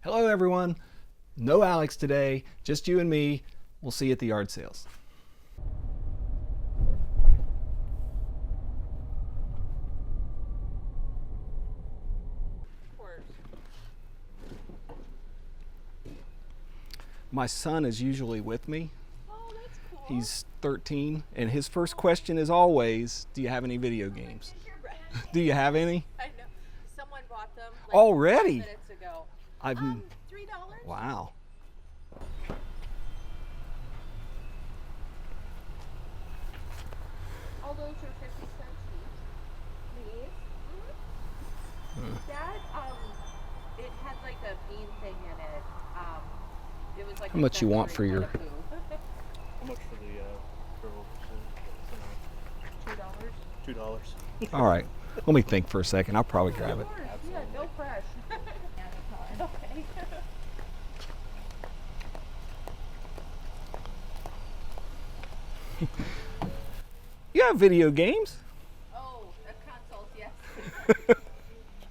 Hello everyone. No Alex today, just you and me. We'll see you at the yard sales. My son is usually with me. Oh, that's cool. He's 13 and his first question is always, do you have any video games? Do you have any? I know. Someone bought them like Already? 5 minutes ago. I've $3. Wow. All those are 50 cents each. These? That it had like a bean thing in it. It was like How much you want for your- How much for the turtle? $2. All right. Let me think for a second. I'll probably grab it. Yeah, no fresh. Okay. You have video games? Oh, consoles, yes.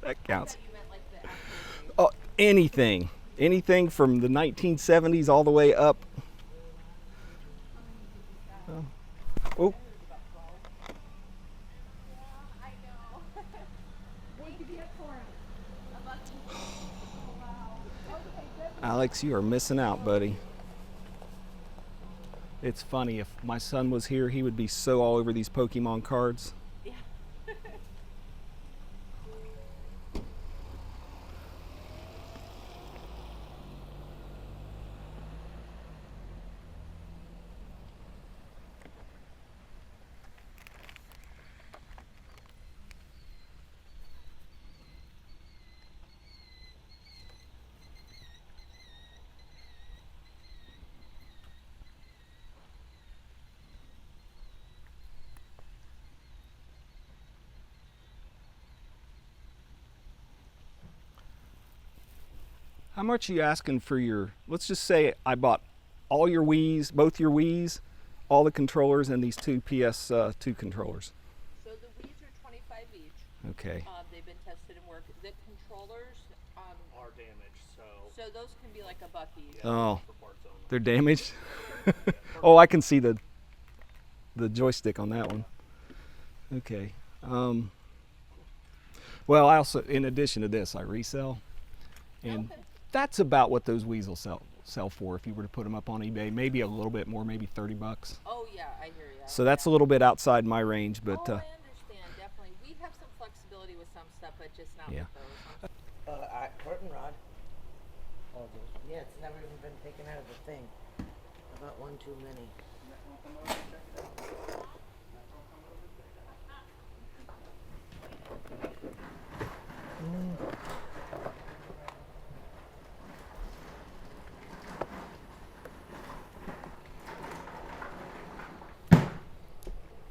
That counts. You meant like the actual game. Oh, anything. Anything from the 1970s all the way up. Oh. I know. What did you get for him? A bucky. Oh, wow. Okay, good. Alex, you are missing out, buddy. It's funny, if my son was here, he would be so all over these Pokemon cards. Yeah. How much are you asking for your, let's just say I bought all your Wii's, both your Wii's, all the controllers, and these two PS2 controllers. So the Wii's are 25 each. Okay. They've been tested and work. The controllers, Are damaged, so those can be like a bucky. Oh, for parts only. they're damaged? Oh, I can see the joystick on that one. Okay. Well, I also, in addition to this, I resell. And Okay. that's about what those Wii's will sell for if you were to put them up on eBay. Maybe a little bit more, maybe 30 bucks. Oh yeah, I hear you. So that's a little bit outside my range, but I understand, definitely. We have some flexibility with some stuff, but just not Yeah. with those. Curtain rod. Yeah, it's never even been taken out of the thing. I bought one too many.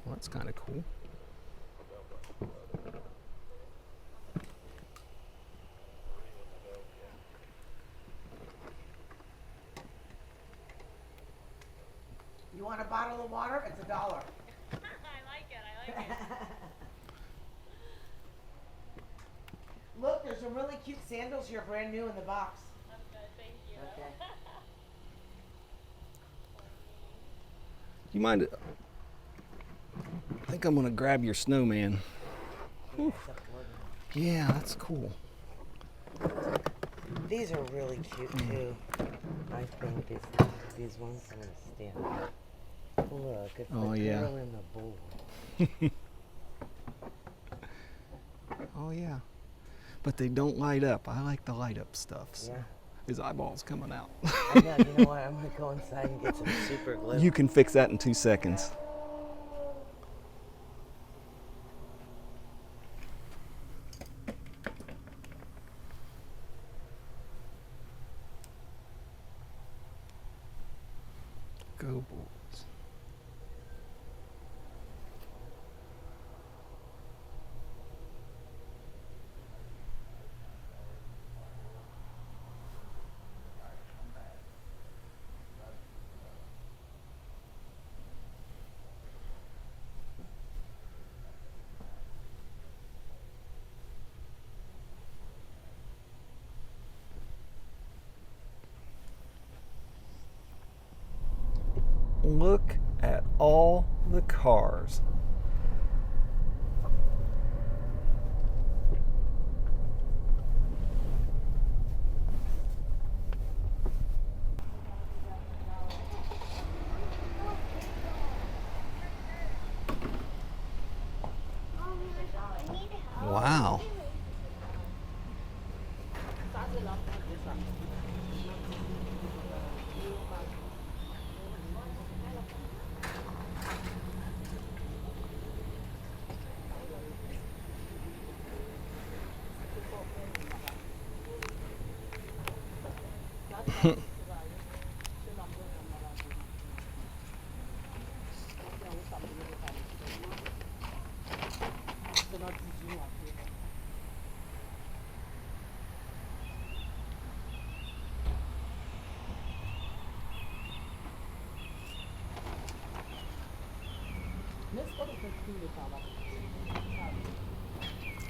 well, that's kind of cool. You want a bottle of water? It's $1. I like it. Look, there's some really cute sandals here, brand new in the box. That's good, thank you. Okay. Do you mind? I think I'm gonna grab your snowman. Whew. Yeah, that's cool. These are really cute too. I think these ones are gonna stand out. Look, it's Oh, the yeah. girl in the bull. Oh yeah, but they don't light up. I like the light up stuff. So Yeah. his eyeballs coming out. I know, you know what? I'm gonna go inside and get some super glue. You can fix that in 2 seconds. Go Bulls. Look at all the cars. Wow.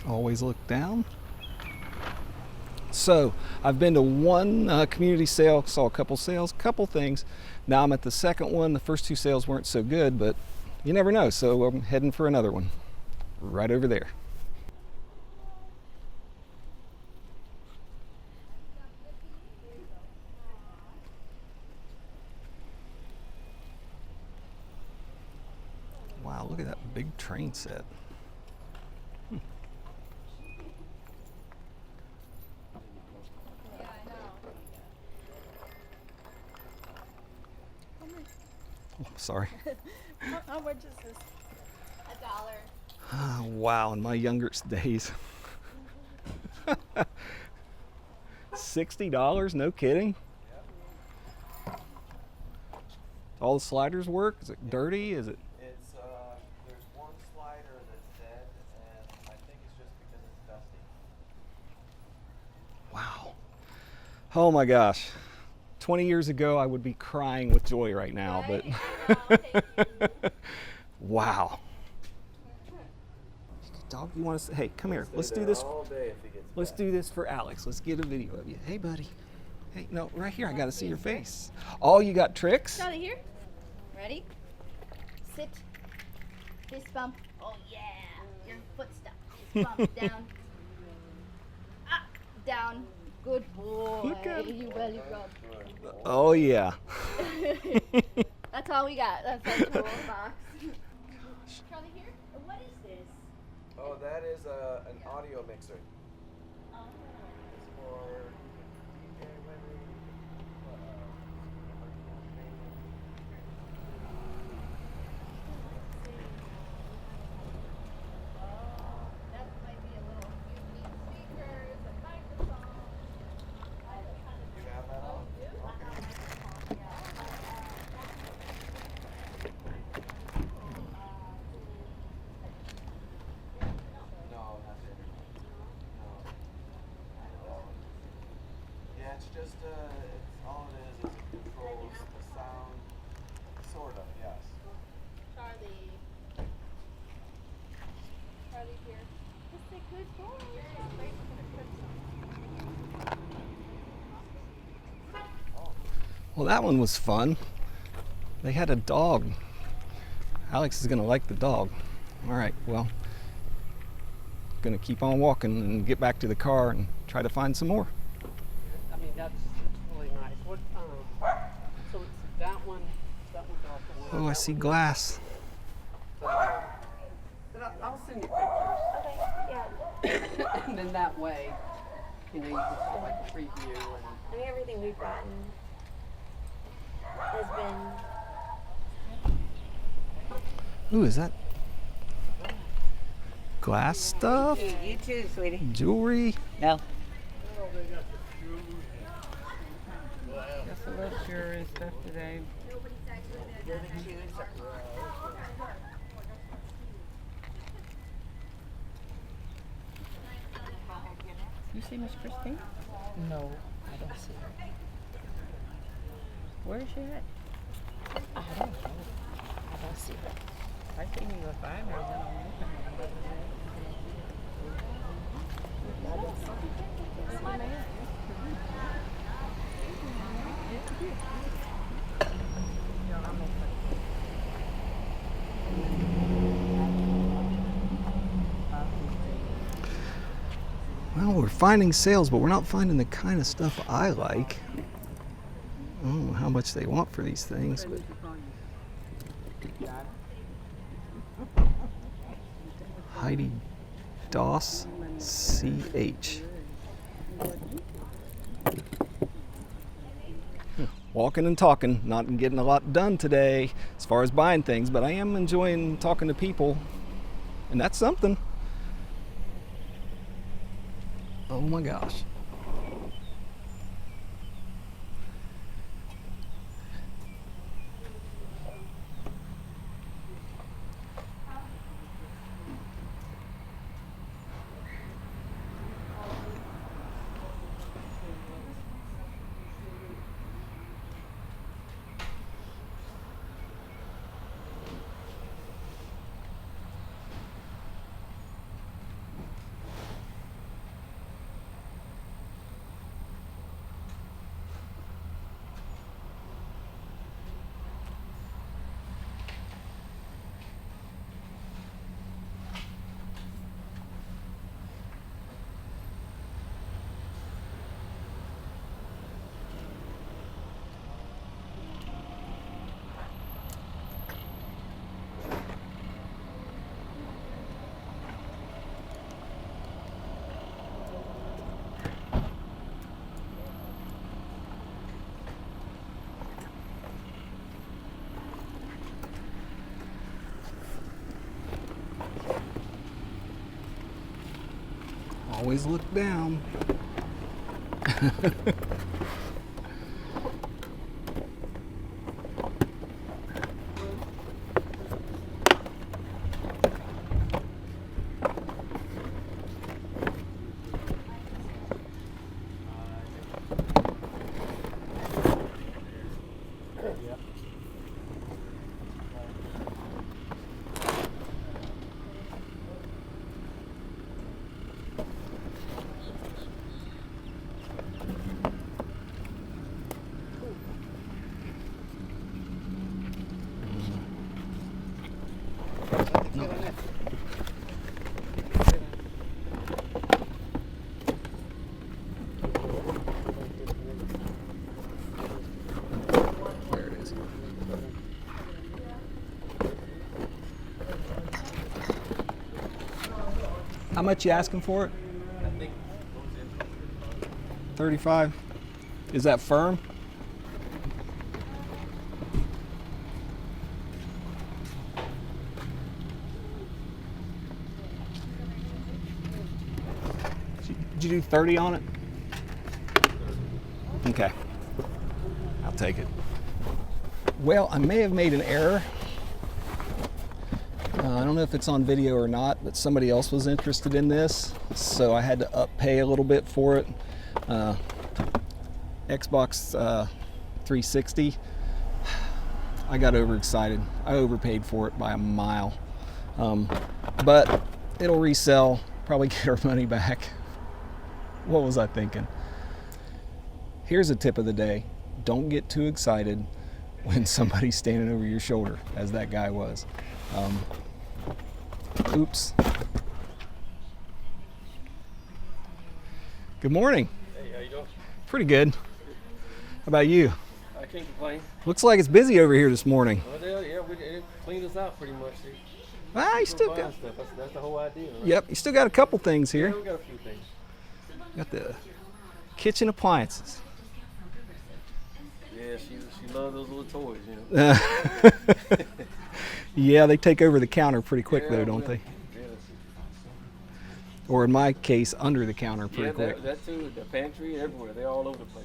Always look down. So I've been to one community sale, saw a couple sales, couple things. Now I'm at the second one. The first two sales weren't so good, but you never know. So I'm heading for another one right over there. Wow, look at that big train set. Oh, sorry. How much is this? $1. Wow, in my younger days. $60? No kidding? All the sliders work? Is it dirty? Is it? It's there's one slider that's dead, and I think it's just because it's dusty. Wow. Oh my gosh. 20 years ago, I would be crying with joy right now, Right? but wow. Dog, you want to say, hey, come here. Let's do this. All day if he gets Let's back. do this for Alex. Let's get a video of you. Hey, buddy. Hey, no, right here. I got to see your face. Oh, you got tricks? Got it here. Ready? Sit. Fist bump. Oh yeah. Your foot stop. Fist bump. Down. Up. Down. Good boy. Look at him. You belly rub. Oh, yeah. That's all we got. That's our tool box. Charlie here. What is this? Oh, that is an audio mixer. It's for DJ Wendy. That might be a little. You need speakers, a microphone. You have that on? No, not the internet. No. Yeah, it's just it's all it is it controls the sound, sort of, yes. Charlie. Charlie here. Just a good boy. Well, that one was fun. They had a dog. Alex is going to like the dog. All right, well, going to keep on walking and get back to the car and try to find some more. I mean, that's really nice. What, so it's that one off the Oh, I see glass. But I'll send you pictures. Okay, yeah. And then that way, you know, you can see like a preview and I mean, everything we've gotten has been. Ooh, is that glass stuff? You too, sweetie. Jewelry? No. Just a little jewelry stuff today. You see Miss Christine? No, I don't see her. Where is she at? I don't know. I don't see her. I think you will find her. Then I'm looking. finding sales, but we're not finding the kind of stuff I like. I don't know how much they want for these things, but Heidi Doss CH. Walking and talking, not getting a lot done today as far as buying things, but I am enjoying talking to people, and that's something. Oh my gosh. Always look down. There it is. How much you asking for it? I think 35. Is that firm? Did you do 30 on it? Okay. I'll take it. Well, I may have made an error. I don't know if it's on video or not, but somebody else was interested in this, so I had to up pay a little bit for it. Xbox 360. I got overexcited. I overpaid for it by a mile. But it'll resell, probably get our money back. What was I thinking? Here's a tip of the day. Don't get too excited when somebody's standing over your shoulder, as that guy was. Oops. Good morning. Hey, how you doing? Pretty good. How about you? I can't complain. Looks like it's busy over here this morning. Well, yeah, it cleaned us out pretty much. Ah, you still got. Stuff. That's the whole idea, right? Yep, you still got a couple things Yeah, here. we got a few things. Got the kitchen appliances. Yeah, she loves those little toys, you know. Yeah, they take over the counter pretty quick Yeah, though, don't they? Yeah, Or in my case, under the counter pretty yeah, quick. that too. The pantry, everywhere. They're all over the place.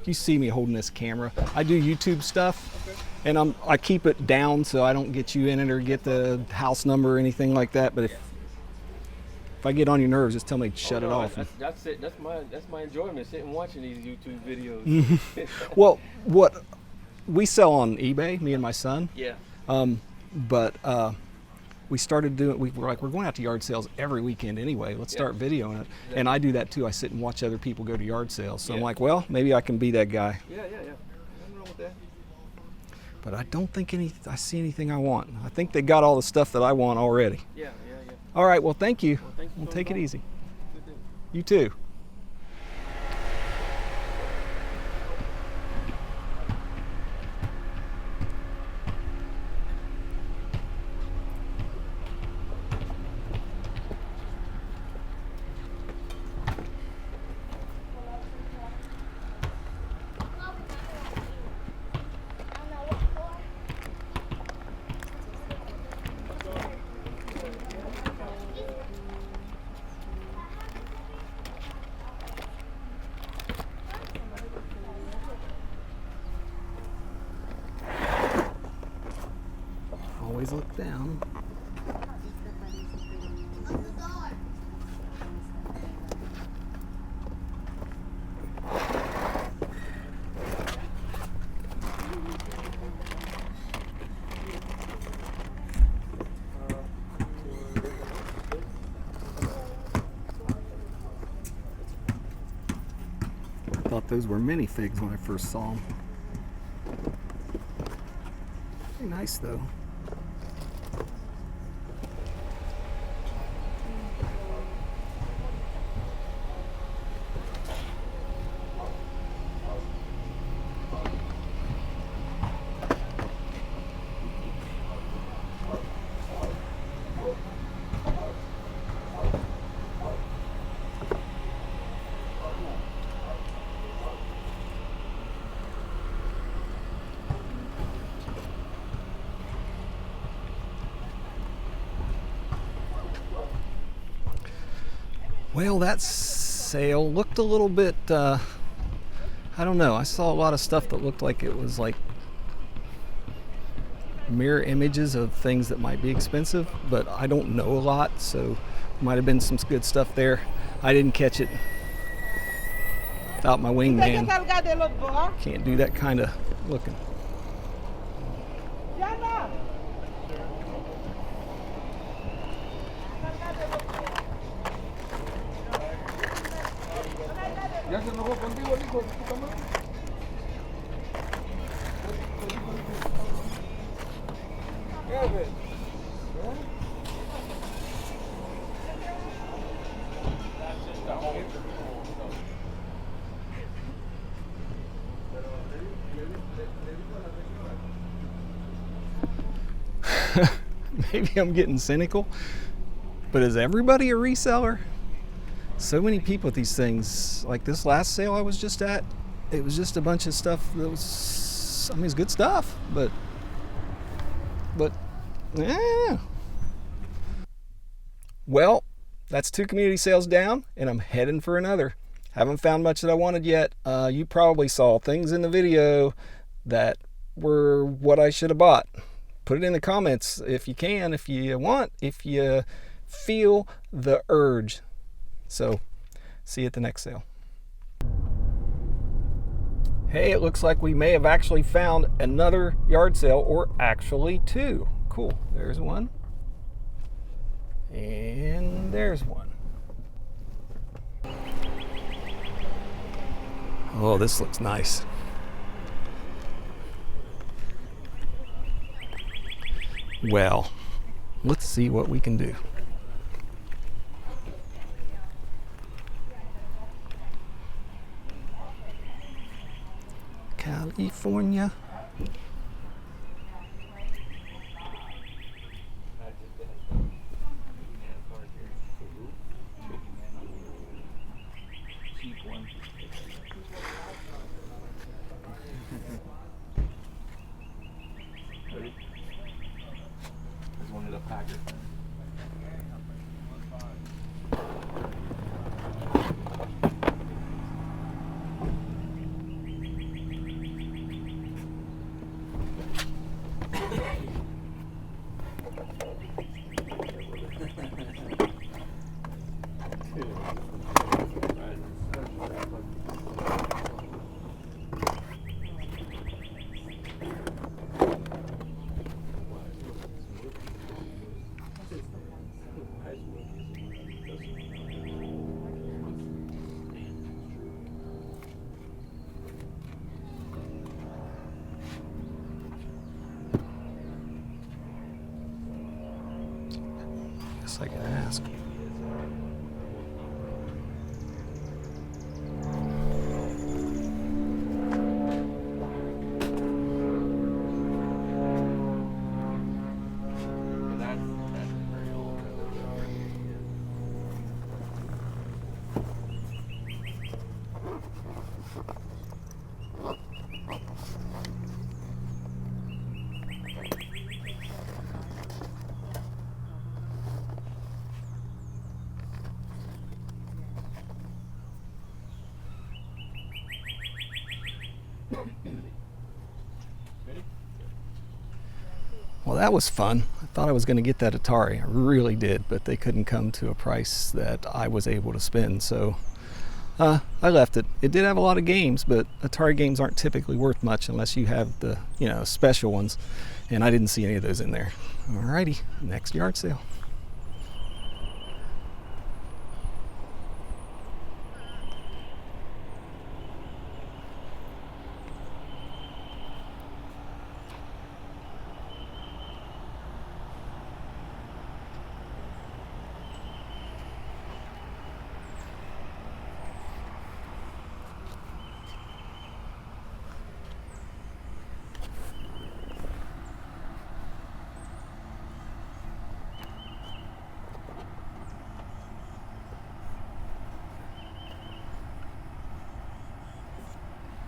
You see me holding this camera. I do YouTube stuff, and I keep it down so I don't get you in it or get the house number or anything like that. But if I get on your nerves, just tell me to shut it off. That's it. That's my enjoyment, sitting watching these YouTube videos. Well, what we sell on eBay, me and my son. Yeah. But we started doing. We were like, we're going out to yard sales every weekend anyway. Let's start videoing it. Yeah. And I do that too. I sit and watch other people go to yard sales. So I'm Yeah. like, well, maybe I can be that guy. Yeah. Nothing wrong with that. But I don't think I see anything I want. I think they got all the stuff that I want already. Yeah. All right. Well, thank you. Well, thank you We'll for take it coming. easy. Good day. You too. Always look down. I thought those were minifigs when I first saw them. Very nice though. Well, that sale looked a little bit, I don't know. I saw a lot of stuff that looked like it was like mirror images of things that might be expensive, but I don't know a lot, so might have been some good stuff there. I didn't catch it without my wingman. Can't do that kind of looking. Maybe I'm getting cynical, but is everybody a reseller? So many people with these things. Like this last sale I was just at, it was just a bunch of stuff that was, I mean, it's good stuff, but yeah. Well, that's 2 community sales down, and I'm heading for another. Haven't found much that I wanted yet. You probably saw things in the video that were what I should have bought. Put it in the comments if you can, if you want, if you feel the urge. So, see you at the next sale. Hey, it looks like we may have actually found another yard sale, or actually 2. Cool. There's one. And there's one. Oh, this looks nice. Well, let's see what we can do. California. Cheap one. Ready? There's one in the packet. guess I can ask. That's very old. Well, that was fun. I thought I was going to get that Atari. I really did, but they couldn't come to a price that I was able to spend, so I left it. It did have a lot of games, but Atari games aren't typically worth much unless you have the, special ones, and I didn't see any of those in there. Alrighty, next yard sale.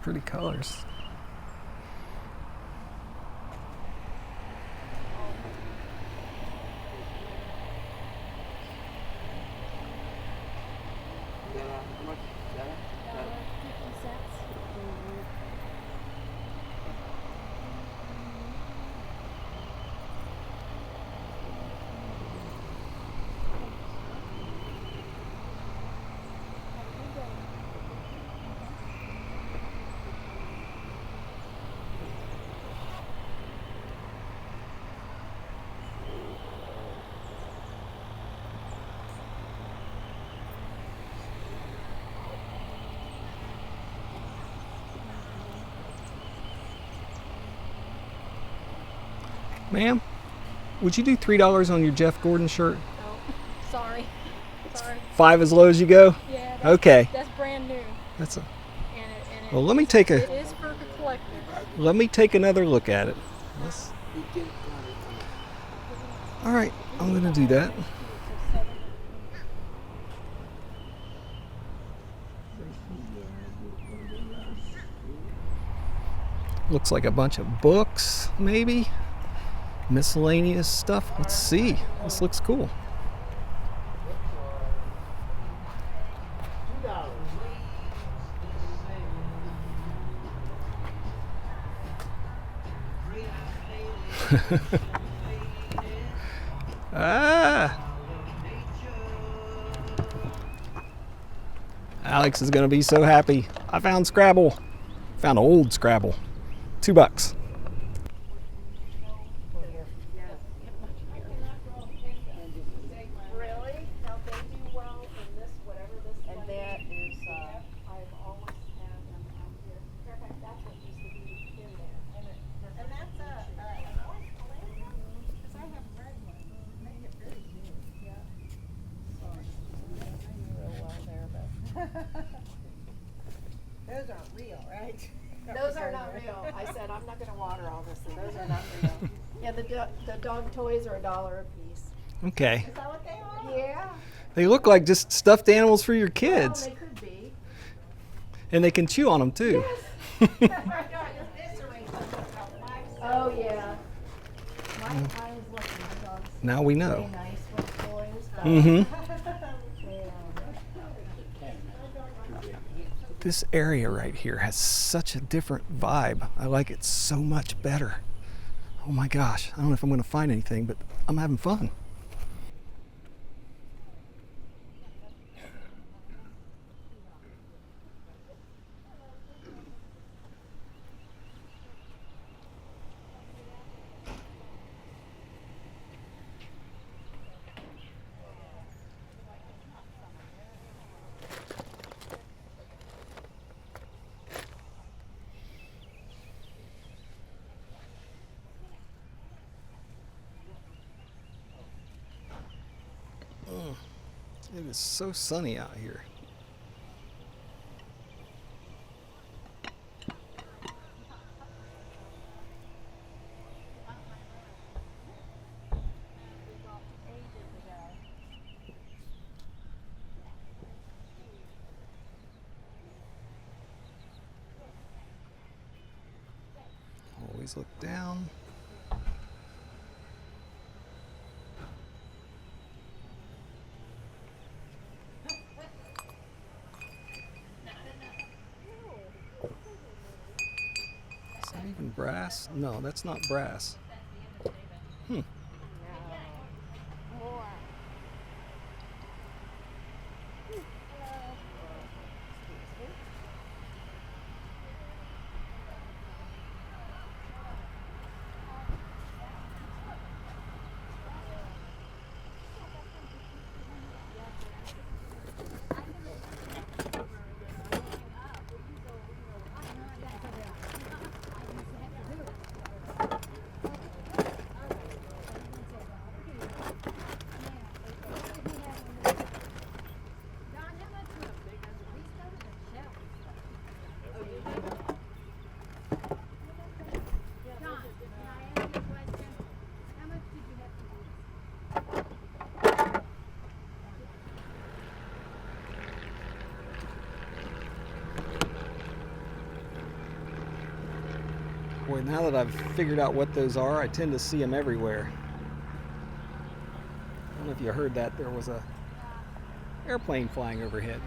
Pretty colors. Ma'am, would you do $3 on your Jeff Gordon shirt? Oh, sorry. 5 as low as you go? Yeah. That's, okay. That's brand new. That's a. And Well, let me take It is for the collector. Let me take another look at it. All right, I'm gonna do that. Looks like a bunch of books, maybe miscellaneous stuff. Let's see. This looks cool. Alex is gonna be so happy. I found Scrabble. Found old Scrabble. $2. Really? Now they do well in this, whatever this one is. And that is, I've always had them out here. Matter of fact, that's what used to be in there. And that's an orange Palladium? Because I have red one. Make it very new. Yeah. Sorry. I knew real well there, but. Those aren't real, right? Those are not real. I said, I'm not gonna water all this, so those are not real. Yeah, the dog toys are $1 a piece. Okay. Is that what they are? Yeah. They look like just stuffed animals for your kids. Well, they could be. And they can chew on them too. Oh, yeah. I was looking at dogs. Now we know. Very nice with toys. Mm-hmm. Yeah. This area right here has such a different vibe. I like it so much better. Oh my gosh, I don't know if I'm going to find anything, but I'm having fun. It is so sunny out here. Always look down. Is that even brass? No, that's not brass. Hmm. Boy, now that I've figured out what those are, I tend to see them everywhere. I don't know if you heard that. There was a airplane flying overhead.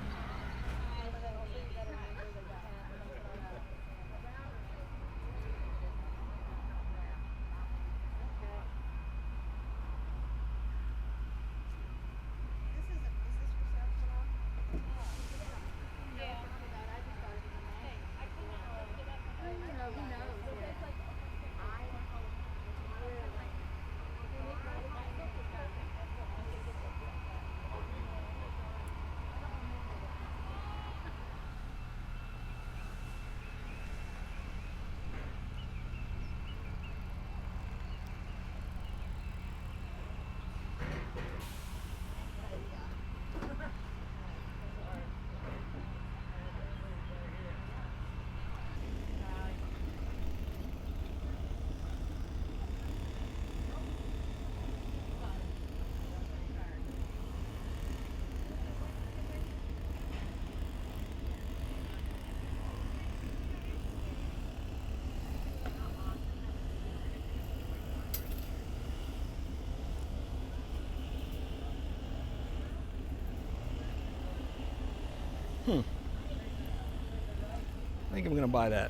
I think I'm gonna buy that.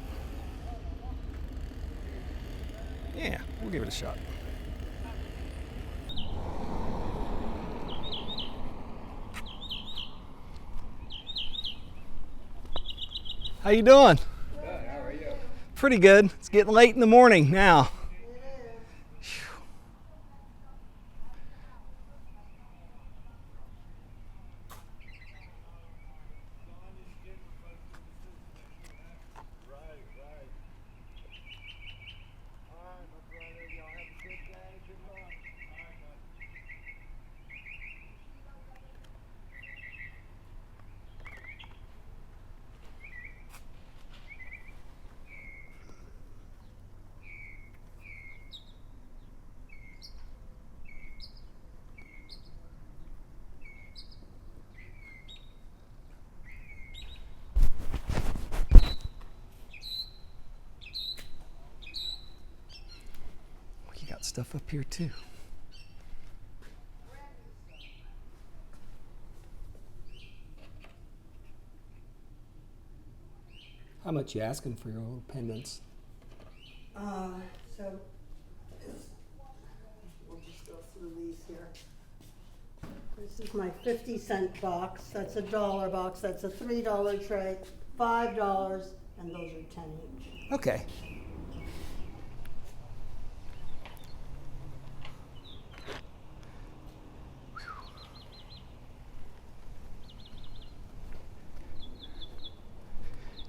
Yeah, we'll give it a shot. How you doing? Good, how are you? Pretty good. It's getting late in the morning now. You got stuff up here too. How much you asking for your little pendants? So we'll just go through these here. This is my 50-cent box. That's a $1 box. That's a $3 tray, $5, and those are 10 each. Okay.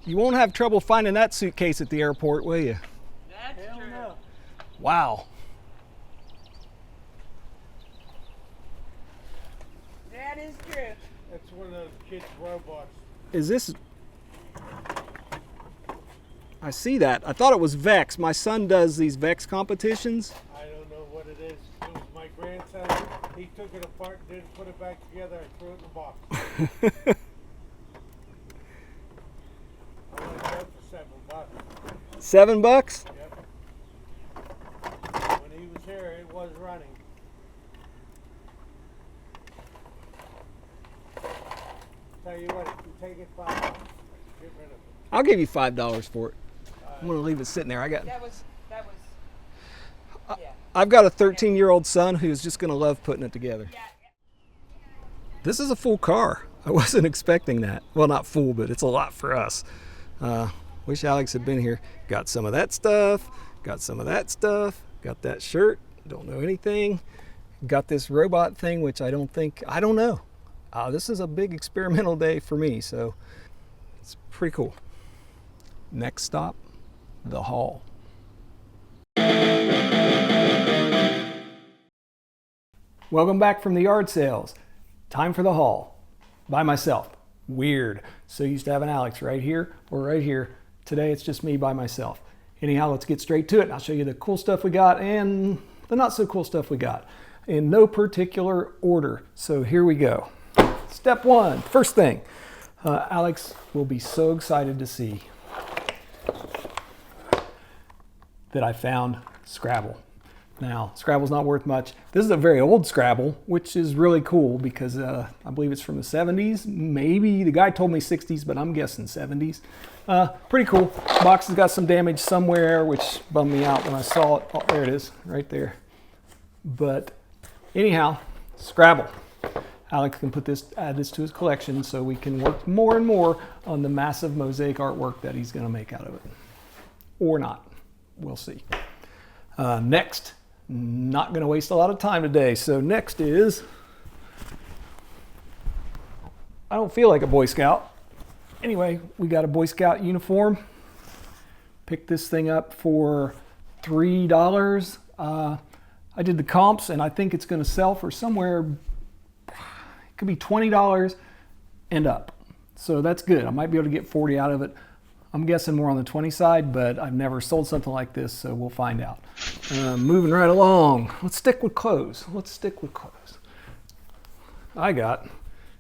You won't have trouble finding that suitcase at the airport, will you? That's true. No. Wow. Dad, That is true. That's one of those kids' robots. Is this? I see that. I thought it was Vex. My son does these Vex competitions. I don't know what it is. It was my grandson. He took it apart, didn't put it back together, and threw it in the box. I want to go for $7. $7? Yep. When he was here, it was running. Tell you what, if you take it $5, get rid of it. I'll give you $5 for it. I'm gonna leave it sitting there. That was, yeah. I've got a 13-year-old son who's just gonna love putting it together. This is a full car. I wasn't expecting that. Well, not full, but it's a lot for us. Wish Alex had been here. Got some of that stuff, got some of that stuff, got that shirt, don't know anything. Got this robot thing, which I don't know. This is a big experimental day for me, so it's pretty cool. Next stop, the hall. Welcome back from the yard sales. Time for the haul. By myself. Weird. So used to having Alex right here or right here. Today it's just me by myself. Anyhow, let's get straight to it. I'll show you the cool stuff we got and the not so cool stuff we got in no particular order. So here we go. Step one, first thing. Alex will be so excited to see that I found Scrabble. Now, Scrabble's not worth much. This is a very old Scrabble, which is really cool because I believe it's from the 70s. Maybe, the guy told me 60s, but I'm guessing 70s. Pretty cool. Box has got some damage somewhere, which bummed me out when I saw it. Oh, there it is, right there. But anyhow, Scrabble. Alex can add this to his collection so we can work more and more on the massive mosaic artwork that he's gonna make out of it. Or not, we'll see. Next, not gonna waste a lot of time today. So next is, I don't feel like a Boy Scout. Anyway, we got a Boy Scout uniform. Picked this thing up for $3. I did the comps and I think it's gonna sell for somewhere, could be $20 and up. So that's good. I might be able to get 40 out of it. I'm guessing more on the 20 side, but I've never sold something like this, so we'll find out. Moving right along. Let's stick with clothes. I got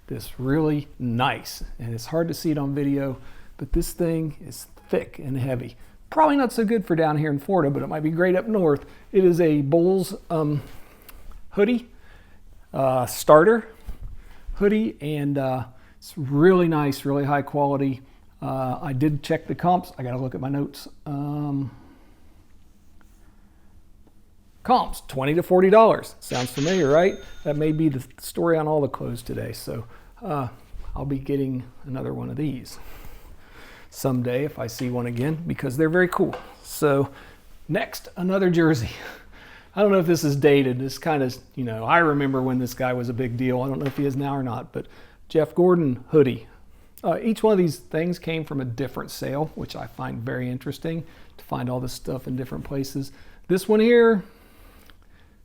this really nice, and it's hard to see it on video, but this thing is thick and heavy. Probably not so good for down here in Florida, but it might be great up north. It is a Bulls hoodie, starter hoodie, and it's really nice, really high quality. I did check the comps. I got to look at my notes. Comps, $20 to $40. Sounds familiar, right? That may be the story on all the clothes today. So I'll be getting another one of these someday if I see one again because they're very cool. So next, another jersey. I don't know if this is dated. This kind of, I remember when this guy was a big deal. I don't know if he is now or not, but Jeff Gordon hoodie. Each one of these things came from a different sale, which I find very interesting to find all this stuff in different places. This one here,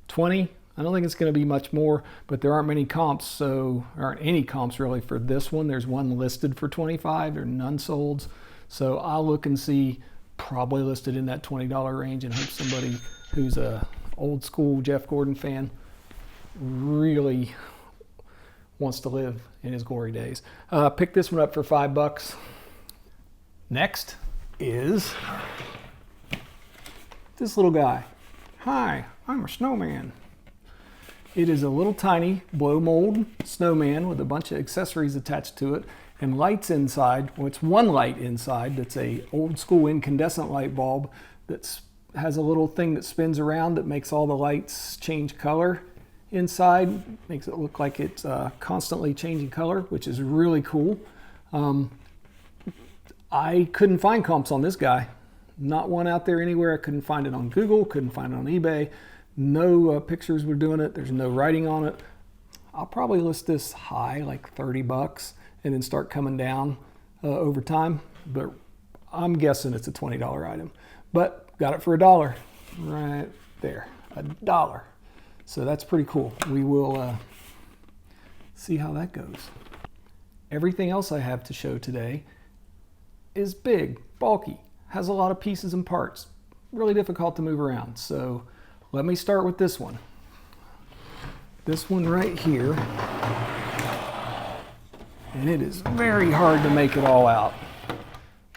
20. I don't think it's going to be much more, but there aren't many comps, so there aren't any comps really for this one. There's one listed for 25. There are none sold. So I'll look and see, probably listed in that $20 range, and hope somebody who's a old school Jeff Gordon fan really wants to live in his glory days. Pick this one up for $5. Next is this little guy. Hi, I'm a snowman. It is a little tiny blow mold snowman with a bunch of accessories attached to it and lights inside. Well, it's one light inside that's a old school incandescent light bulb that has a little thing that spins around that makes all the lights change color inside. Makes it look like it's constantly changing color, which is really cool. I couldn't find comps on this guy. Not one out there anywhere. I couldn't find it on Google, couldn't find it on eBay. No pictures were doing it. There's no writing on it. I'll probably list this high, like $30, and then start coming down over time. But I'm guessing it's a $20 item. But got it for $1 right there, $1. So that's pretty cool. We will see how that goes. Everything else I have to show today is big, bulky, has a lot of pieces and parts, really difficult to move around. So let me start with this one. This one right here, and it is very hard to make it all out.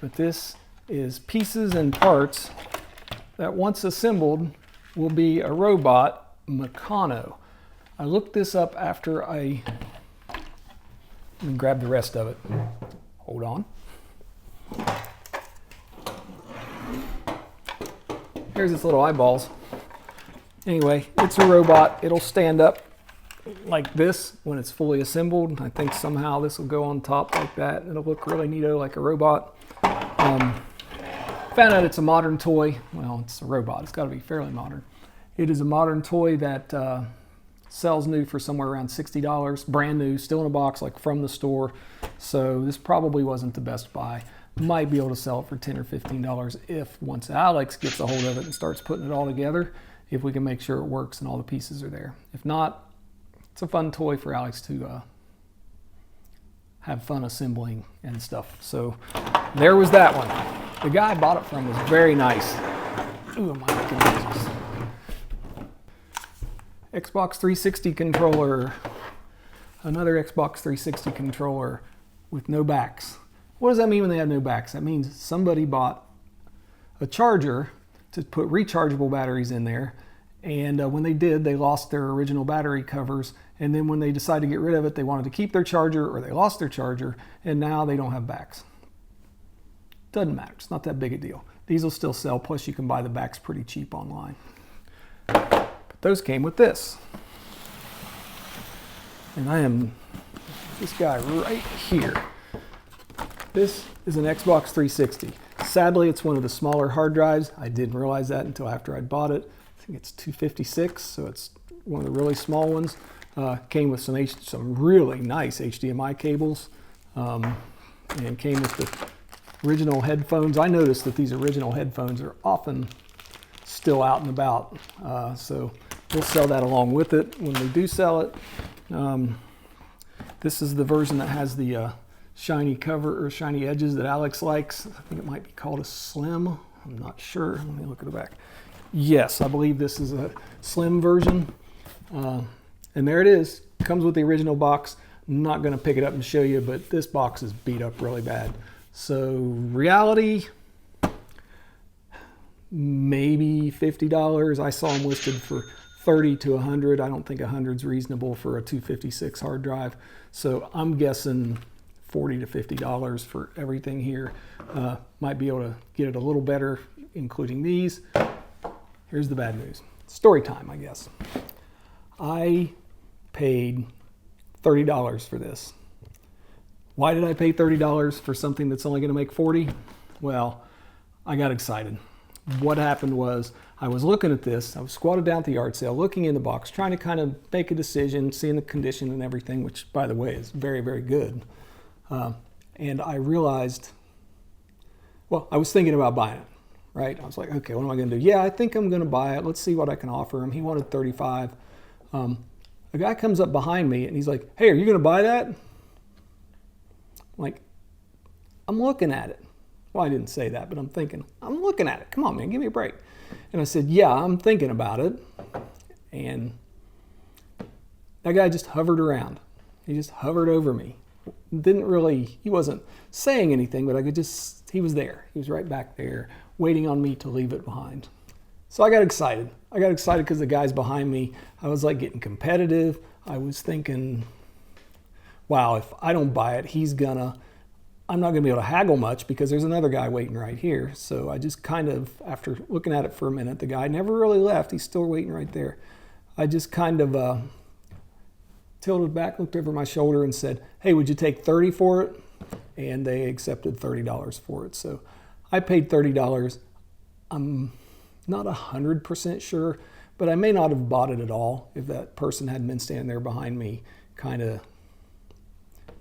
But this is pieces and parts that once assembled will be a robot Meccano. I looked this up after let me grab the rest of it. Hold on. Here's its little eyeballs. Anyway, it's a robot. It'll stand up like this when it's fully assembled. I think somehow this will go on top like that. It'll look really neato like a robot. Found out it's a modern toy. Well, it's a robot. It's got to be fairly modern. It is a modern toy that sells new for somewhere around $60, brand new, still in a box, like from the store. So this probably wasn't the best buy. Might be able to sell it for $10 or $15 if once Alex gets a hold of it and starts putting it all together, if we can make sure it works and all the pieces are there. If not, it's a fun toy for Alex to have fun assembling and stuff. So there was that one. The guy I bought it from was very nice. Ooh, am I making noises? Xbox 360 controller. Another Xbox 360 controller with no backs. What does that mean when they have no backs? That means somebody bought a charger to put rechargeable batteries in there, and when they did, they lost their original battery covers, and then when they decided to get rid of it, they wanted to keep their charger, or they lost their charger, and now they don't have backs. Doesn't matter. It's not that big a deal. These will still sell, plus you can buy the backs pretty cheap online. But those came with this. And I am this guy right here. This is an Xbox 360. Sadly, it's one of the smaller hard drives. I didn't realize that until after I'd bought it. I think it's 256, so it's one of the really small ones. Came with some really nice HDMI cables, and came with the original headphones. I noticed that these original headphones are often still out and about, so we'll sell that along with it when we do sell it. This is the version that has the shiny cover or shiny edges that Alex likes. I think it might be called a Slim. I'm not sure. Let me look at the back. Yes, I believe this is a Slim version. And there it is. Comes with the original box. I'm not going to pick it up and show you, but this box is beat up really bad. So reality, maybe $50. I saw them listed for $30 to $100. I don't think $100 is reasonable for a 256 hard drive. So I'm guessing $40 to $50 for everything here. Might be able to get it a little better, including these. Here's the bad news. Story time, I guess. I paid $30 for this. Why did I pay $30 for something that's only going to make $40? Well, I got excited. What happened was I was looking at this. I was squatted down at the yard sale, looking in the box, trying to kind of make a decision, seeing the condition and everything, which, by the way, is very, very good. And I realized, well, I was thinking about buying it, right? I was like, okay, what am I going to do? Yeah, I think I'm going to buy it. Let's see what I can offer him. He wanted $35. A guy comes up behind me and he's like, hey, are you going to buy that? Like, I'm looking at it. Well, I didn't say that, but I'm thinking, I'm looking at it. Come on, man, give me a break. And I said, yeah, I'm thinking about it. And that guy just hovered around. He just hovered over me. He wasn't saying anything, but he was there. He was right back there waiting on me to leave it behind. So I got excited. I got excited because the guy's behind me. I was like getting competitive. I was thinking, wow, if I don't buy it, I'm not gonna be able to haggle much because there's another guy waiting right here. So I just kind of, after looking at it for a minute, the guy never really left. He's still waiting right there. I just kind of tilted back, looked over my shoulder and said, hey, would you take $30 for it? And they accepted $30 for it. So I paid $30. I'm not 100% sure, but I may not have bought it at all if that person hadn't been standing there behind me, kind of,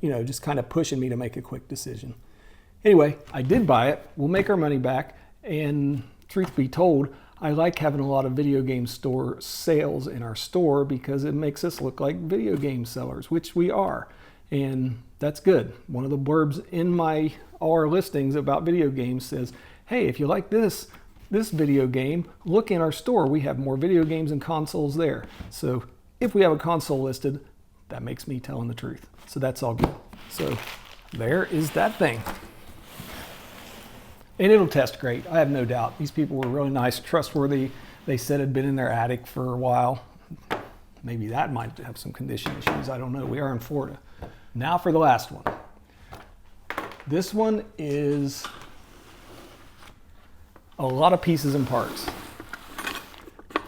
just kind of pushing me to make a quick decision. Anyway, I did buy it. We'll make our money back. And truth be told, I like having a lot of video game store sales in our store because it makes us look like video game sellers, which we are. And that's good. One of the blurbs in all our listings about video games says, hey, if you like this video game, look in our store. We have more video games and consoles there. So if we have a console listed, that makes me telling the truth. So that's all good. So there is that thing. And it'll test great, I have no doubt. These people were really nice, trustworthy. They said it had been in their attic for a while. Maybe that might have some condition issues, I don't know. We are in Florida. Now for the last one. This one is a lot of pieces and parts. I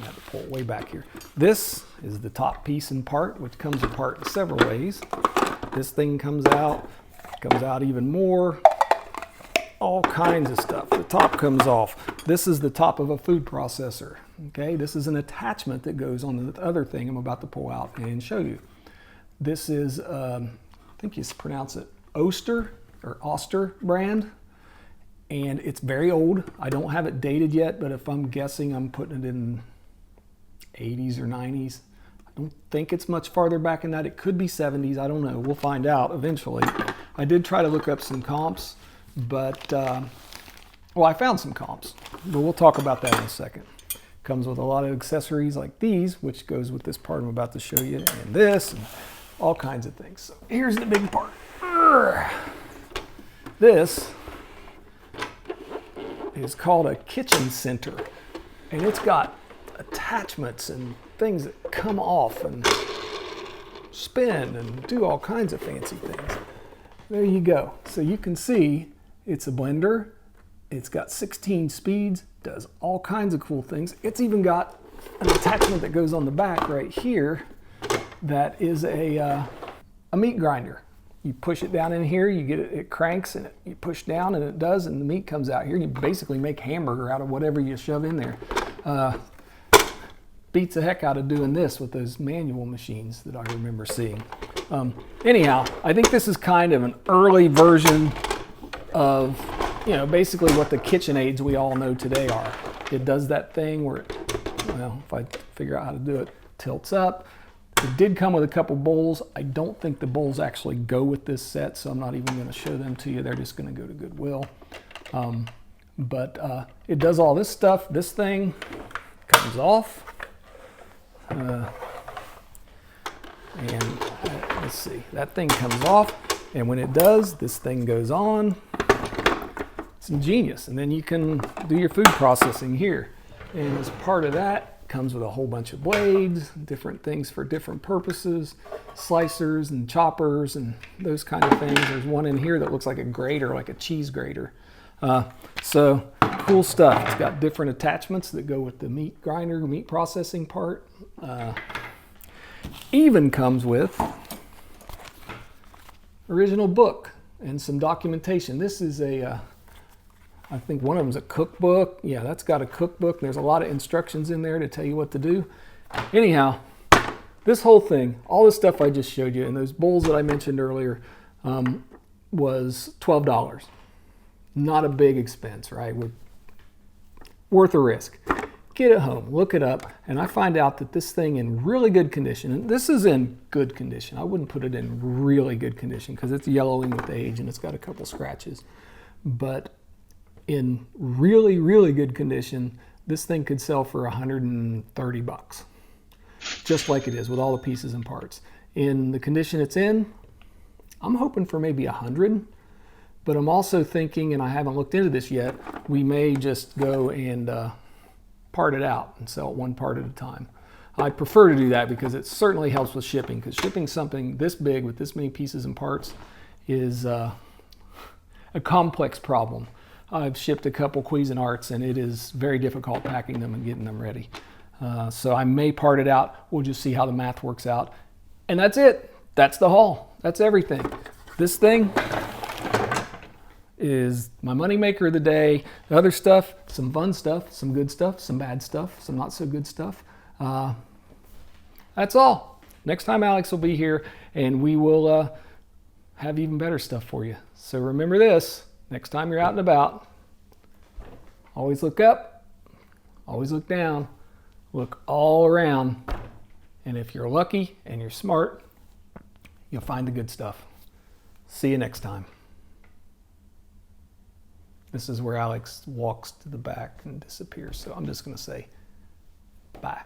have to pull it way back here. This is the top piece and part, which comes apart in several ways. This thing comes out even more. All kinds of stuff. The top comes off. This is the top of a food processor. Okay, this is an attachment that goes on the other thing I'm about to pull out and show you. This is, I think you pronounce it Oster or Oster brand, and it's very old. I don't have it dated yet, but if I'm guessing, I'm putting it in 80s or 90s. I don't think it's much farther back than that. It could be 70s. I don't know. We'll find out eventually. I did try to look up some comps. But, well, I found some comps, but we'll talk about that in a second. Comes with a lot of accessories like these, which goes with this part I'm about to show you, and this, and all kinds of things. So here's the big part. This is called a kitchen center, and it's got attachments and things that come off and spin and do all kinds of fancy things. There you go. So you can see it's a blender. It's got 16 speeds, does all kinds of cool things. It's even got an attachment that goes on the back right here that is a meat grinder. You push it down in here, you get it, it cranks, and you push down and it does, and the meat comes out here. And you basically make hamburger out of whatever you shove in there. Beats the heck out of doing this with those manual machines that I remember seeing. Anyhow, I think this is kind of an early version of, basically what the KitchenAids we all know today are. It does that thing where, if I figure out how to do it, tilts up. It did come with a couple bowls. I don't think the bowls actually go with this set, so I'm not even going to show them to you. They're just going to go to Goodwill. But it does all this stuff. This thing comes off. And let's see, that thing comes off, and when it does, this thing goes on. It's ingenious, and then you can do your food processing here. And as part of that, comes with a whole bunch of blades, different things for different purposes, slicers and choppers and those kind of things. There's one in here that looks like a grater, like a cheese grater. So cool stuff. It's got different attachments that go with the meat grinder, meat processing part. Even comes with original book and some documentation. This is I think one of them is a cookbook. Yeah, that's got a cookbook. There's a lot of instructions in there to tell you what to do. Anyhow, this whole thing, all the stuff I just showed you, and those bowls that I mentioned earlier, was $12. Not a big expense, right? Worth a risk. Get it home, look it up, and I find out that this thing in really good condition, and this is in good condition. I wouldn't put it in really good condition because it's yellowing with age and it's got a couple scratches. But in really, really good condition, this thing could sell for 130 bucks. Just like it is with all the pieces and parts. In the condition it's in, I'm hoping for maybe 100. But I'm also thinking, and I haven't looked into this yet, we may just go and part it out and sell it one part at a time. I prefer to do that because it certainly helps with shipping, because shipping something this big with this many pieces and parts is a complex problem. I've shipped a couple Cuisinarts and it is very difficult packing them and getting them ready. So I may part it out. We'll just see how the math works out. And that's it. That's the haul. That's everything. This thing is my money maker of the day. The other stuff, some fun stuff, some good stuff, some bad stuff, some not so good stuff. That's all. Next time Alex will be here and we will have even better stuff for you. So remember this, next time you're out and about, always look up, Always look down, look all around, and if you're lucky and you're smart, you'll find the good stuff. See you next time. This is where Alex walks to the back and disappears, so I'm just going to say bye.